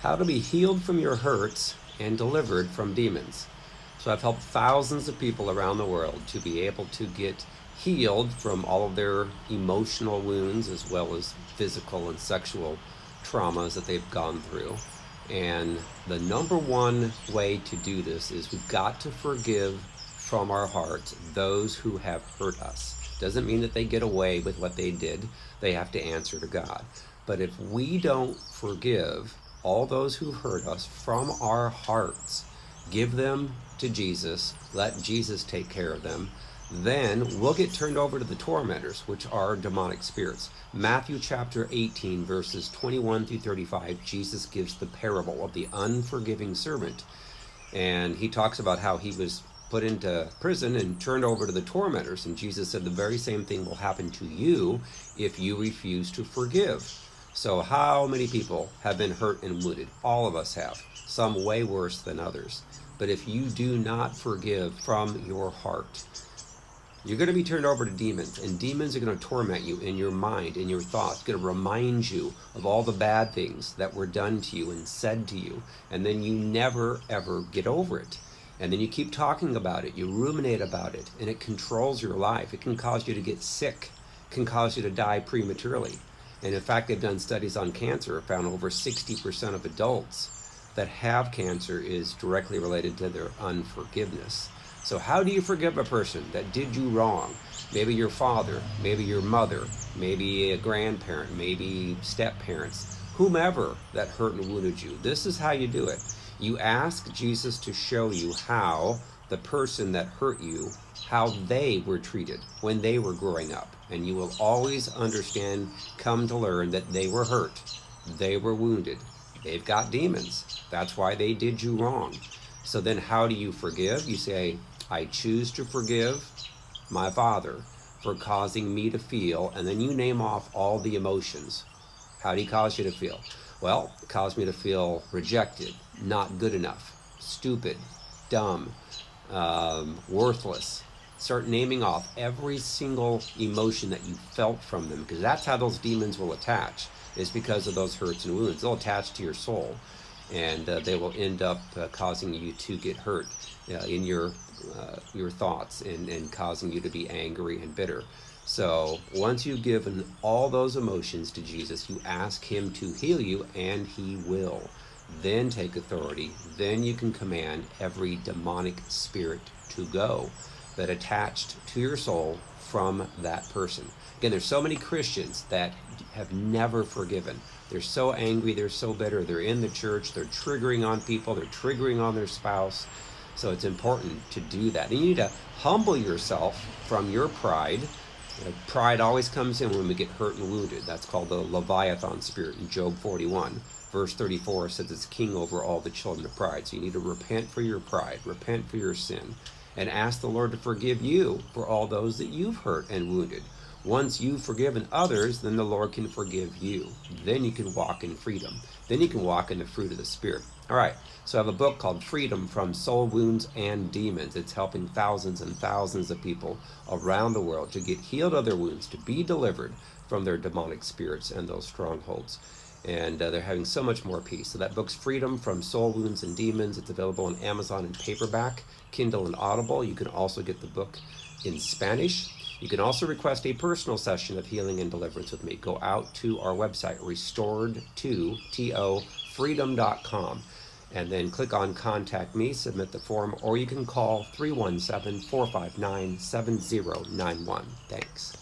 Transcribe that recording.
How to be healed from your hurts and delivered from demons. So I've helped thousands of people around the world to be able to get healed from all of their emotional wounds as well as physical and sexual traumas that they've gone through. And the number one way to do this is we've got to forgive from our hearts those who have hurt us. Doesn't mean that they get away with what they did. They have to answer to God. But if we don't forgive all those who hurt us from our hearts, give them to Jesus, let Jesus take care of them, then we'll get turned over to the tormentors, which are demonic spirits. Matthew chapter 18, verses 21 through 35, Jesus gives the parable of the unforgiving servant. And he talks about how he was put into prison and turned over to the tormentors. And Jesus said the very same thing will happen to you if you refuse to forgive. So how many people have been hurt and wounded? All of us have, some way worse than others. But if you do not forgive from your heart, you're going to be turned over to demons, and demons are going to torment you in your mind, in your thoughts, going to remind you of all the bad things that were done to you and said to you, and then you never ever get over it. And then you keep talking about it, you ruminate about it, and it controls your life. It can cause you to get sick, can cause you to die prematurely. And in fact, they've done studies on cancer, found over 60% of adults that have cancer is directly related to their unforgiveness. So how do you forgive a person that did you wrong? Maybe your father, maybe your mother, maybe a grandparent, maybe step-parents, whomever that hurt and wounded you. This is how you do it. You ask Jesus to show you how the person that hurt you, how they were treated when they were growing up. And you will always understand, come to learn that they were hurt, they were wounded, they've got demons. That's why they did you wrong. So then how do you forgive? You say, I choose to forgive my father for causing me to feel, and then you name off all the emotions. How did he cause you to feel? Well, it caused me to feel rejected, not good enough, stupid, dumb, worthless. Start naming off every single emotion that you felt from them, because that's how those demons will attach, is because of those hurts and wounds. They'll attach to your soul, and they will end up causing you to get hurt in your thoughts and causing you to be angry and bitter. So once you've given all those emotions to Jesus, you ask him to heal you, and he will. Then take authority. Then you can command every demonic spirit to go that attached to your soul from that person. Again, there's so many Christians that have never forgiven. They're so angry, they're so bitter, they're in the church, they're triggering on people, they're triggering on their spouse. So it's important to do that. And you need to humble yourself from your pride. Pride always comes in when we get hurt and wounded. That's called the Leviathan spirit in Job 41. Verse 34 says it's king over all the children of pride. So you need to repent for your pride, repent for your sin, and ask the Lord to forgive you for all those that you've hurt and wounded. Once you've forgiven others, then the Lord can forgive you. Then you can walk in freedom. Then you can walk in the fruit of the Spirit. All right, so I have a book called Freedom from Soul Wounds and Demons. It's helping thousands and thousands of people around the world to get healed of their wounds, to be delivered from their demonic spirits and those strongholds. And they're having so much more peace. So that book's Freedom from Soul Wounds and Demons. It's available on Amazon in paperback, Kindle, and Audible. You can also get the book in Spanish. You can also request a personal session of healing and deliverance with me. Go out to our website, restored2tofreedom.com, and then click on Contact Me, submit the form, or you can call 317-459-7091. Thanks.